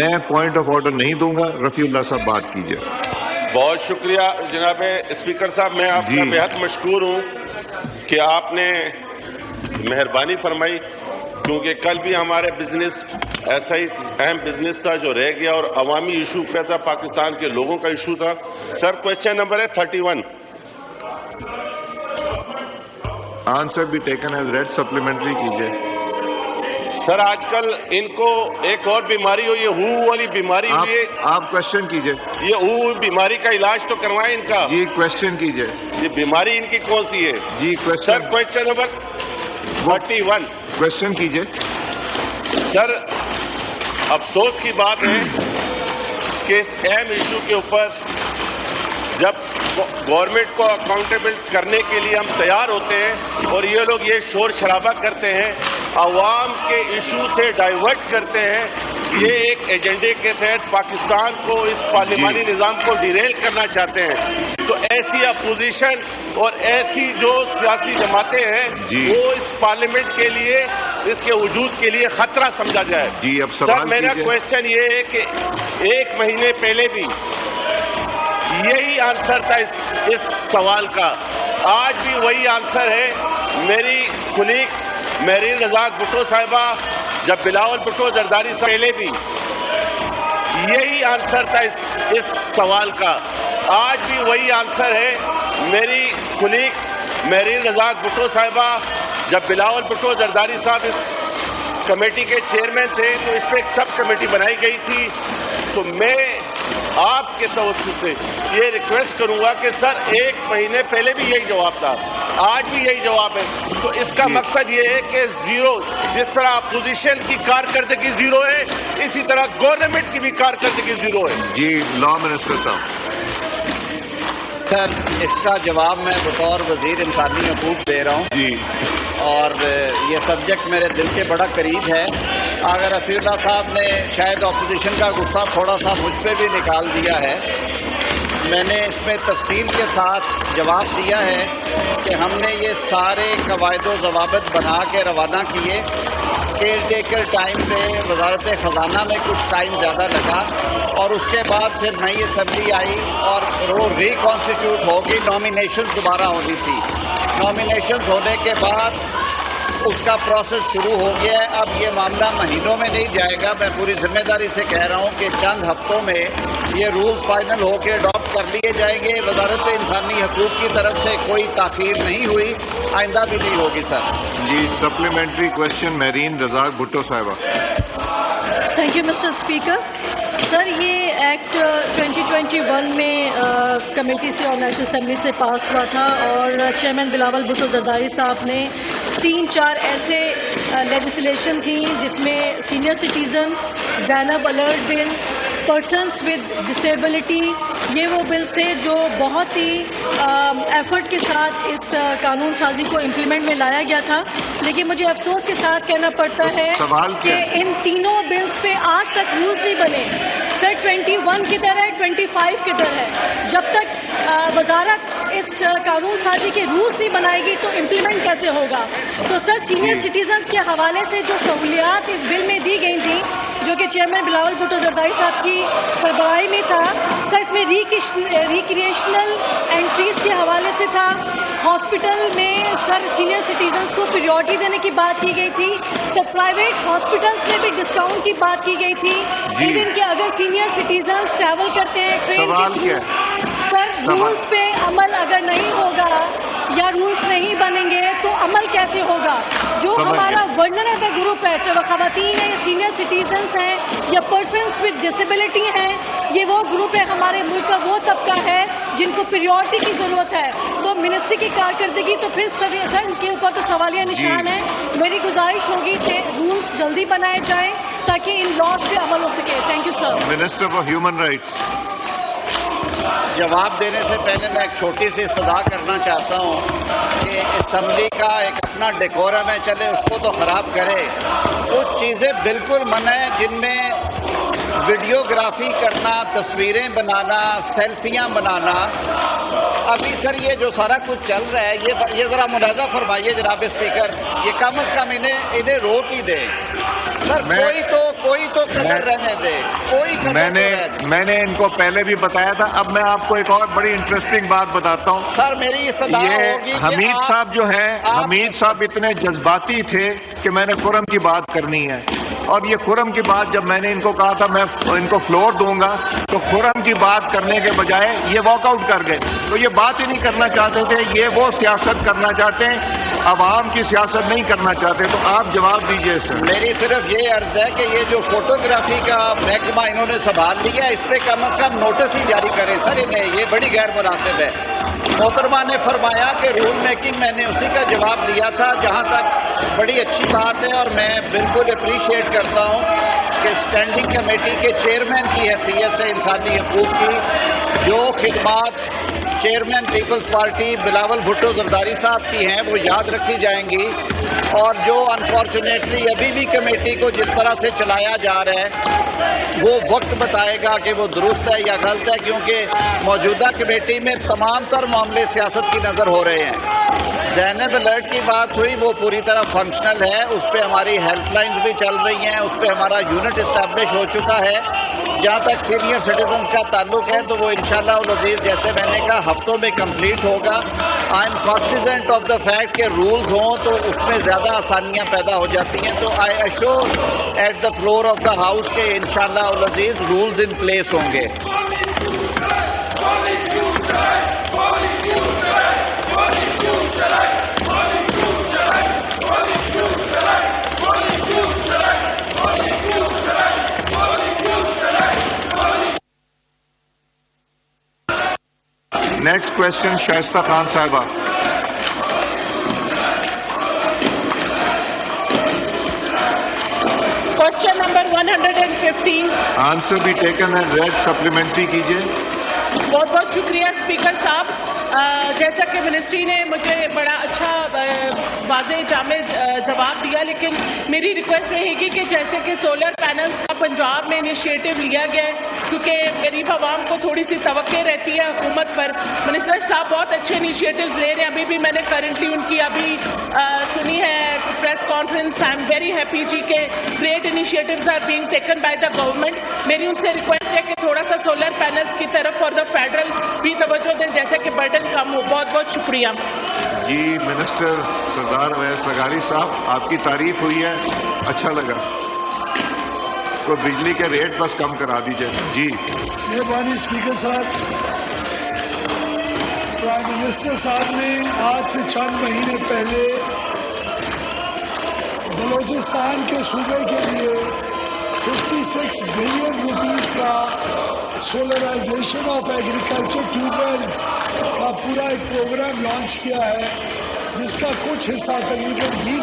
میں point of order نہیں دوں گا. رفیع اللہ صاحب بات کیجئے. بہت شکریہ جناب اسپیکر صاحب. میں آپ کا بہت مشکور ہوں کہ آپ نے مہربانی فرمائی، کیونکہ کل بھی ہمارے بزنس ایسا ہی اہم بزنس تھا جو رہ گیا اور عوامی ایشو پہ تھا، پاکستان کے لوگوں کا ایشو تھا. سر کویسچن نمبر ہے 31. آنسر بھی ٹیکن ایز ریڈ. سپلیمنٹری کیجئے. سر آج کل ان کو ایک اور بیماری ہوئی ہے، ہو والی بیماری ہوئی ہے. آپ کویسچن کیجئے. یہ ہو بیماری کا علاج تو کروائیں ان کا. جی کویسچن کیجئے. یہ بیماری ان کی کون سی ہے؟ جی سر کویسچن نمبر 31. کویسچن کیجئے. سر افسوس کی بات ہے کہ اس اہم ایشو کے اوپر جب گورنمنٹ کو اکاؤنٹیبل کرنے کے لیے ہم تیار ہوتے ہیں اور یہ لوگ یہ شور شرابہ کرتے ہیں، عوام کے ایشو سے ڈائیورٹ کرتے ہیں. یہ ایک ایجنڈے کے تحت پاکستان کو، اس پارلیمانی نظام کو ڈیریل کرنا چاہتے ہیں. تو ایسی اپوزیشن اور ایسی جو سیاسی جماعتیں ہیں وہ اس پارلیمنٹ کے لیے، اس کے وجود کے لیے خطرہ سمجھا جائے. جی اب سر میرا کویسچن یہ ہے کہ 1 مہینے پہلے بھی یہی آنسر تھا اس سوال کا، آج بھی وہی آنسر ہے. میری کلیگ مہرین رزاق بھٹو صاحبہ، جب بلاول بھٹو زرداری سے پہلے بھی یہی آنسر تھا اس سوال کا، آج بھی وہی آنسر ہے. میری کلیگ مہرین رزاق بھٹو صاحبہ، جب بلاول بھٹو زرداری صاحب اس کمیٹی کے چیئرمین تھے تو اس پہ ایک سب کمیٹی بنائی گئی تھی. تو میں آپ کے توسط سے یہ ریکویسٹ کروں گا کہ سر 1 مہینے پہلے بھی یہی جواب تھا، آج بھی یہی جواب ہے. تو اس کا مقصد یہ ہے کہ زیرو، جس طرح اپوزیشن کی کارکردگی زیرو ہے، اسی طرح گورنمنٹ کی بھی کارکردگی زیرو ہے. جی لا منسٹر صاحب. سر اس کا جواب میں بطور وزیر انسانی حقوق دے رہا ہوں. جی اور یہ سبجیکٹ میرے دل کے بڑا قریب ہے. اگر رفیع اللہ صاحب نے شاید اپوزیشن کا غصہ تھوڑا سا مجھ پہ بھی نکال دیا ہے، میں نے اس میں تفصیل کے ساتھ جواب دیا ہے کہ ہم نے یہ سارے قواعد و ضوابط بنا کے روانہ کیے. کیئر ٹیکر ٹائم پہ وزارت خزانہ میں کچھ ٹائم زیادہ لگا اور اس کے بعد پھر نئی اسمبلی آئی اور وہ ری کانسٹیٹیوٹ ہوگی. نامینیشنز دوبارہ ہونی تھی. نامینیشنز ہونے کے بعد اس کا پروسیس شروع ہو گیا ہے. اب یہ معاملہ مہینوں میں نہیں جائے گا. میں پوری ذمہ داری سے کہہ رہا ہوں کہ چند ہفتوں میں یہ رولز فائنل ہو کے اڈاپٹ کر لیے جائیں گے. وزارت انسانی حقوق کی طرف سے کوئی تاخیر نہیں ہوئی، آئندہ بھی نہیں ہوگی. Sir ji supplementary question Mehreen Razzaq Bhutto sahiba. Thank you mister speaker. Sir یہ ایکٹ 2021 میں کمیٹی سے اور نیشنل اسمبلی سے پاس ہوا تھا اور چیئرمین بلاول بھٹو زرداری صاحب نے 3-4 ایسے لیجسلیشن تھیں جس میں senior citizen, Zainab alert bill, persons with disability, یہ وہ بلز تھے جو بہت ہی ایفرٹ کے ساتھ اس قانون سازی کو امپلیمنٹ میں لایا گیا تھا. لیکن مجھے افسوس کے ساتھ کہنا پڑتا ہے کہ ان تینوں بلز پہ آج تک رولز نہیں بنے. سر 21 کدھر ہے، 25 کدھر ہے؟ جب تک وزارت اس قانون سازی کے رولز نہیں بنائے گی تو امپلیمنٹ کیسے ہوگا؟ تو سر سینئر سٹیزنز کے حوالے سے جو سہولیات اس بل میں دی گئی تھیں، جو کہ چیئرمین بلاول بھٹو زرداری صاحب کی سربراہی میں تھا، سر اس میں ریکریشنل انٹریز کے حوالے سے تھا. ہاسپٹل میں سر سینئر سٹیزنز کو پریورٹی دینے کی بات کی گئی تھی. سر پرائیویٹ ہاسپٹلس میں بھی ڈسکاؤنٹ کی بات کی گئی تھی. ایون کہ اگر سینئر سٹیزنز ٹریول کرتے ہیں ٹرین کے تھرو، سر رولز پہ عمل اگر نہیں ہوگا یا رولز نہیں بنیں گے تو عمل کیسے ہوگا؟ جو ہمارا ورنریبل گروپ ہے، چاہے وہ خواتین ہیں، سینئر سٹیزنز ہیں یا پرسنس ود ڈسیبلٹی ہیں، یہ وہ گروپ ہے، ہمارے ملک کا وہ طبقہ ہے جن کو پریورٹی کی ضرورت ہے. تو منسٹری کی کارکردگی تو پھر سر ان کے اوپر تو سوالیہ نشان ہے. میری گزارش ہوگی کہ رولز جلدی بنائے جائیں تاکہ ان لاز پہ عمل ہو سکے. Thank you sir. Minister for human rights. جواب دینے سے پہلے میں ایک چھوٹی سی صدا کرنا چاہتا ہوں کہ اسمبلی کا ایک اپنا ڈیکورم ہے، چلے اس کو تو خراب کرے. کچھ چیزیں بالکل منع ہیں جن میں ویڈیوگرافی کرنا، تصویریں بنانا، سیلفیاں بنانا. ابھی سر یہ جو سارا کچھ چل رہا ہے یہ ذرا ملاحظہ فرمائیے جناب اسپیکر، یہ کم از کم انہیں روک ہی دیں. سر کوئی تو قدر رہنے دے، کوئی قدر تو رہنے دے۔ میں نے ان کو پہلے بھی بتایا تھا، اب میں آپ کو ایک اور بڑی انٹرسٹنگ بات بتاتا ہوں۔ سر میری استدعا ہوگی کہ حمید صاحب جو ہیں، حمید صاحب اتنے جذباتی تھے کہ میں نے خرم کی بات کرنی ہے، اور یہ خرم کی بات جب میں نے ان کو کہا تھا میں ان کو فلور دوں گا، تو خرم کی بات کرنے کے بجائے یہ واک آؤٹ کر گئے۔ تو یہ بات ہی نہیں کرنا چاہتے تھے، یہ وہ سیاست کرنا چاہتے ہیں، عوام کی سیاست نہیں کرنا چاہتے۔ تو آپ جواب دیجئے سر۔ میری صرف یہ عرض ہے کہ یہ جو فوٹوگرافی کا محکمہ انہوں نے سنبھال لیا، اس پہ کم از کم نوٹس ہی جاری کریں سر انہیں، یہ بڑی غیر مناسب ہے۔ محترمہ نے فرمایا کہ رول میکنگ میں نے اسی کا جواب دیا تھا، جہاں تک بڑی اچھی بات ہے اور میں بالکل اپریشیٹ کرتا ہوں کہ اسٹینڈنگ کمیٹی کے چیئرمین کی حیثیت سے انسانی حقوق کی جو خدمات chairman Peoples Party Bilawal Bhutto Zardari صاحب کی ہیں وہ یاد رکھی جائیں گی، اور جو انفارچونیٹلی ابھی بھی کمیٹی کو جس طرح سے چلایا جا رہا ہے وہ وقت بتائے گا کہ وہ درست ہے یا غلط ہے، کیونکہ موجودہ کمیٹی میں تمام تر معاملے سیاست کی نظر ہو رہے ہیں۔ زینب الرٹ کی بات ہوئی، وہ پوری طرح فنکشنل ہے، اس پہ ہماری ہیلپ لائنز بھی چل رہی ہیں، اس پہ ہمارا یونٹ اسٹیبلش ہو چکا ہے۔ جہاں تک سینئر سٹیزنز کا تعلق ہے تو وہ انشاءاللہ العزیز جیسے میں نے کہا ہفتوں میں کمپلیٹ ہوگا۔ I am confident of the fact کہ رولز ہوں تو اس میں زیادہ آسانیاں پیدا ہو جاتی ہیں، تو I assure at the floor of the house کہ انشاءاللہ العزیز رولز ان پلیس ہوں گے۔ نیکسٹ کوشچن شائستہ خان صاحبہ۔ Question number 115۔ آنسر بھی ٹیکن ہے، ریڈ سپلیمنٹری کیجیے۔ بہت بہت شکریہ اسپیکر صاحب۔ جیسا کہ منسٹری نے مجھے بڑا اچھا واضح جامع جواب دیا، لیکن میری ریکویسٹ رہے گی کہ جیسے کہ سولر پینل کا پنجاب میں انیشیٹو لیا گیا ہے، کیونکہ غریب عوام کو تھوڑی سی توقع رہتی ہے حکومت پر۔ منسٹر صاحب بہت اچھے انیشیٹوز لے رہے ہیں، ابھی بھی میں نے کرنٹلی ان کی ابھی سنی ہے press conference. I am very happy ji کہ great initiatives are being taken by the government. میری ان سے ریکویسٹ ہے کہ تھوڑا سا سولر پینلز کی طرف اور دا فیڈرل بھی توجہ دیں، جیسے کہ برڈن کم ہو۔ بہت بہت شکریہ۔ جی منسٹر سردار اویس لغاری صاحب، آپ کی تعریف ہوئی ہے، اچھا لگا۔ کوئی بجلی کے ریٹ بس کم کرا دیجیے۔ جی مہربانی اسپیکر صاحب، پرائم منسٹر صاحب نے آج سے چند مہینے پہلے بلوچستان کے صوبے کے لیے 56 بلین روپیز کا solarisation of agriculture tube wells کا پورا ایک پروگرام لانچ کیا ہے، جس کا کچھ حصہ تقریباً 20